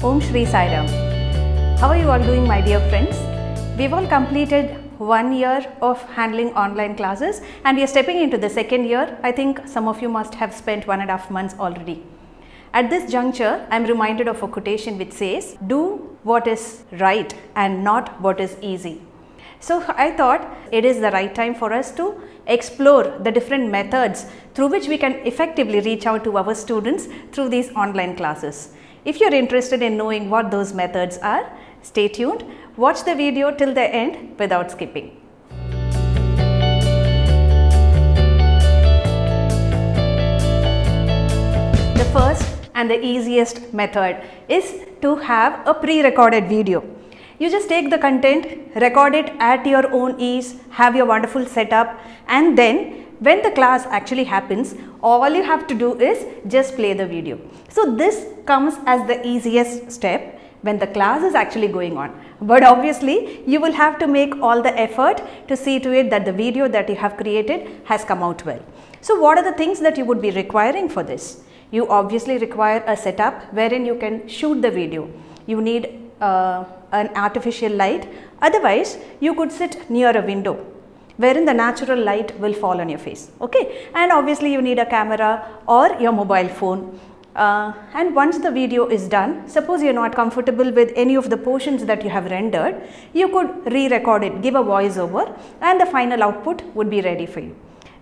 Om Shri Sai Ram. How are you all doing, my dear friends? We've all completed 1 year of handling online classes and we are stepping into the second year. I think some of you must have spent 1.5 months already. At this juncture, I am reminded of a quotation which says, "Do what is right and not what is easy." So I thought it is the right time for us to explore the different methods through which we can effectively reach out to our students through these online classes. If you are interested in knowing what those methods are, stay tuned, watch the video till the end without skipping. The first and the easiest method is to have a pre-recorded video. You just take the content, record it at your own ease, have your wonderful setup, and then when the class actually happens, all you have to do is just play the video. So this comes as the easiest step when the class is actually going on. But obviously, you will have to make all the effort to see to it that the video that you have created has come out well. So what are the things that you would be requiring for this? You obviously require a setup wherein you can shoot the video. You need an artificial light, otherwise you could sit near a window wherein the natural light will fall on your face, okay? And obviously you need a camera or your mobile phone. And once the video is done, suppose you are not comfortable with any of the portions that you have rendered, you could re-record it, give a voiceover, and the final output would be ready for you.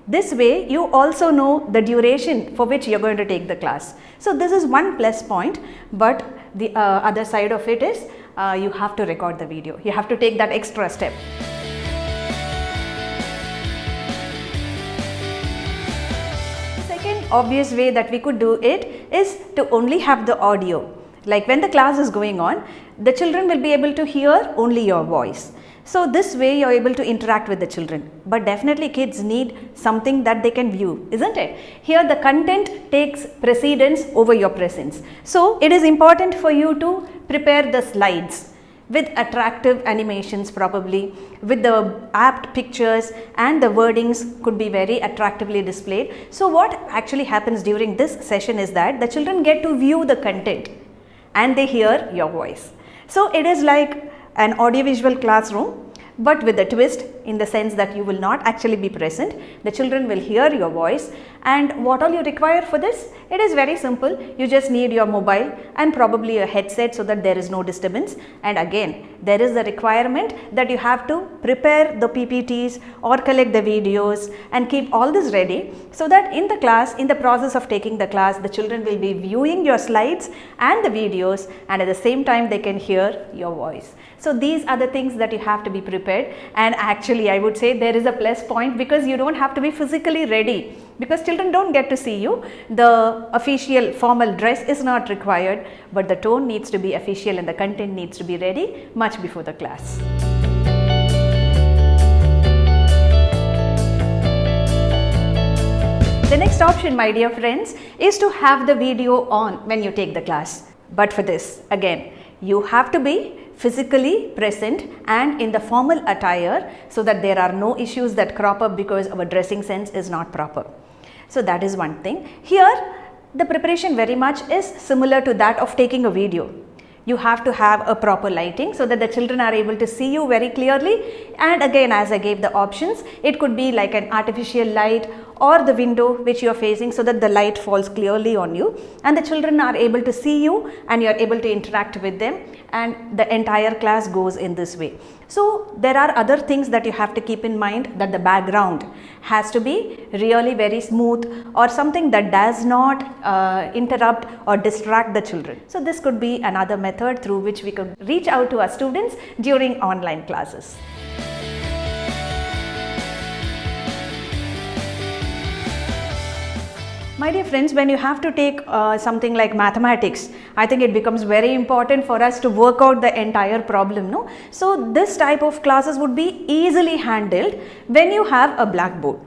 This way you also know the duration for which you are going to take the class. So this is one plus point, but the other side of it is you have to record the video. You have to take that extra step. The second obvious way that we could do it is to only have the audio. Like when the class is going on, the children will be able to hear only your voice. So this way you are able to interact with the children, but definitely kids need something that they can view, isn't it? Here the content takes precedence over your presence. So it is important for you to prepare the slides with attractive animations, probably with the apt pictures, and the wordings could be very attractively displayed. So what actually happens during this session is that the children get to view the content and they hear your voice. So it is like an audiovisual classroom, but with a twist, in the sense that you will not actually be present. The children will hear your voice, and what all you require for this? It is very simple. You just need your mobile and probably a headset so that there is no disturbance. And again, there is the requirement that you have to prepare the PPTs or collect the videos and keep all this ready so that in the class, in the process of taking the class, the children will be viewing your slides and the videos, and at the same time they can hear your voice. So these are the things that you have to be prepared, and actually I would say there is a plus point because you don't have to be physically ready, because children don't get to see you. The official formal dress is not required, but the tone needs to be official and the content needs to be ready much before the class. The next option, my dear friends, is to have the video on when you take the class. But for this, again, you have to be physically present and in the formal attire so that there are no issues that crop up because our dressing sense is not proper. So that is one thing. Here the preparation very much is similar to that of taking a video. You have to have a proper lighting so that the children are able to see you very clearly, and again, as I gave the options, it could be like an artificial light or the window which you are facing so that the light falls clearly on you and the children are able to see you and you are able to interact with them, and the entire class goes in this way. So there are other things that you have to keep in mind, that the background has to be really very smooth or something that does not interrupt or distract the children. So this could be another method through which we could reach out to our students during online classes. My dear friends, when you have to take something like mathematics, I think it becomes very important for us to work out the entire problem, no? So this type of classes would be easily handled when you have a blackboard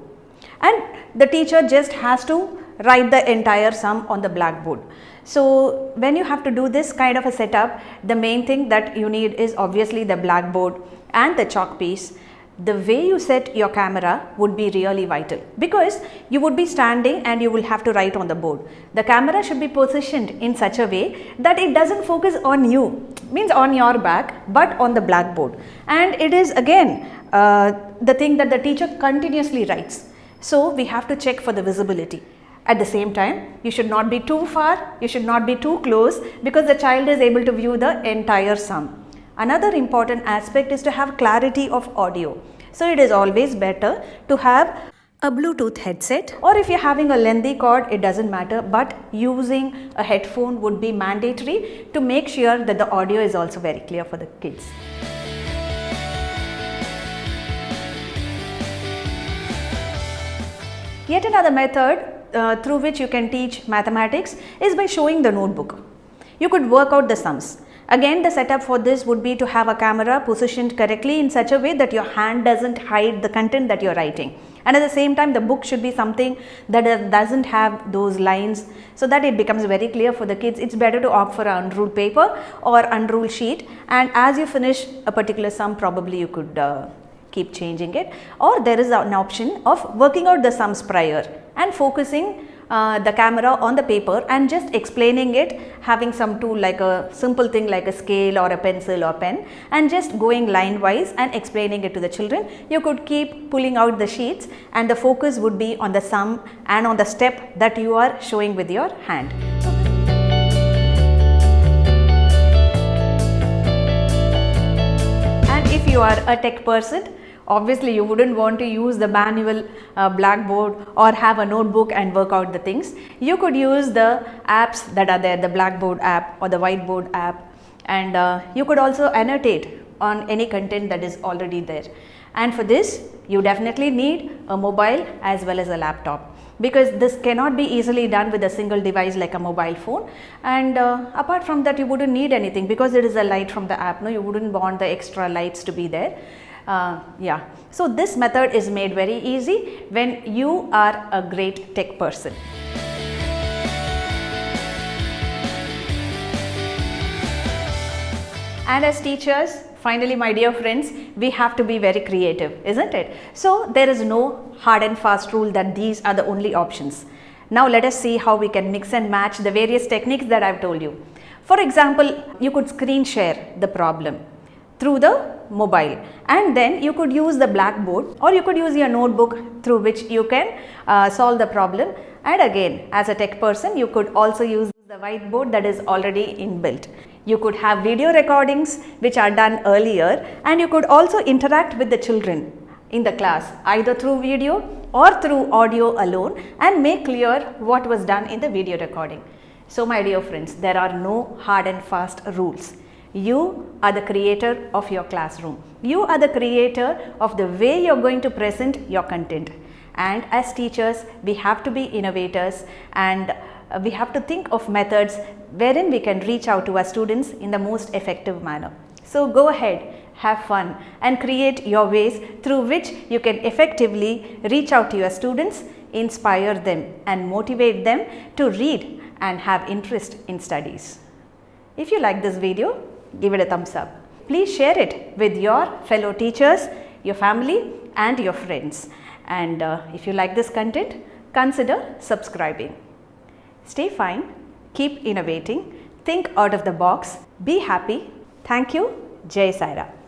and the teacher just has to write the entire sum on the blackboard. So when you have to do this kind of a setup, the main thing that you need is obviously the blackboard and the chalk piece. the way you set your camera would be really vital, because you would be standing and you will have to write on the board. The camera should be positioned in such a way that it doesn't focus on you, means on your back, but on the blackboard. And it is again the thing that the teacher continuously writes. So we have to check for the visibility. At the same time, you should not be too far, you should not be too close, because the child is able to view the entire sum. Another important aspect is to have clarity of audio. So it is always better to have a Bluetooth headset, or if you're having a lengthy cord, it doesn't matter, but using a headphone would be mandatory to make sure that the audio is also very clear for the kids. Yet another method through which you can teach mathematics is by showing the notebook. You could work out the sums. Again, the setup for this would be to have a camera positioned correctly in such a way that your hand doesn't hide the content that you're writing. And at the same time, the book should be something that doesn't have those lines, so that it becomes very clear for the kids. It's better to opt for an unruled paper or unruled sheet, and as you finish a particular sum, probably you could keep changing it, or there is an option of working out the sums prior and focusing the camera on the paper and just explaining it, having some tool like a simple thing like a scale or a pencil or pen, and just going line wise and explaining it to the children. You could keep pulling out the sheets and the focus would be on the sum and on the step that you are showing with your hand. And if you are a tech person, obviously you wouldn't want to use the manual blackboard or have a notebook and work out the things. You could use the apps that are there, the Blackboard app or the Whiteboard app, and you could also annotate on any content that is already there. And for this, you definitely need a mobile as well as a laptop, because this cannot be easily done with a single device like a mobile phone. And apart from that, you wouldn't need anything because it is a light from the app. No, you wouldn't want the extra lights to be there. So this method is made very easy when you are a great tech person. And as teachers, finally, my dear friends, we have to be very creative, isn't it? So there is no hard and fast rule that these are the only options. Now let us see how we can mix and match the various techniques that I've told you. For example, you could screen share the problem through the mobile, and then you could use the blackboard, or you could use your notebook through which you can solve the problem. And again, as a tech person, you could also use the whiteboard that is already inbuilt. You could have video recordings which are done earlier, and you could also interact with the children in the class either through video or through audio alone and make clear what was done in the video recording. So my dear friends, there are no hard and fast rules. You are the creator of your classroom. You are the creator of the way you're going to present your content. And as teachers, we have to be innovators, and we have to think of methods wherein we can reach out to our students in the most effective manner. So go ahead, have fun, and create your ways through which you can effectively reach out to your students, inspire them, and motivate them to read and have interest in studies. If you like this video, give it a thumbs up. Please share it with your fellow teachers, your family, and your friends. And if you like this content, consider subscribing. Stay fine, keep innovating, think out of the box, be happy. Thank you. Jai Sai Ram.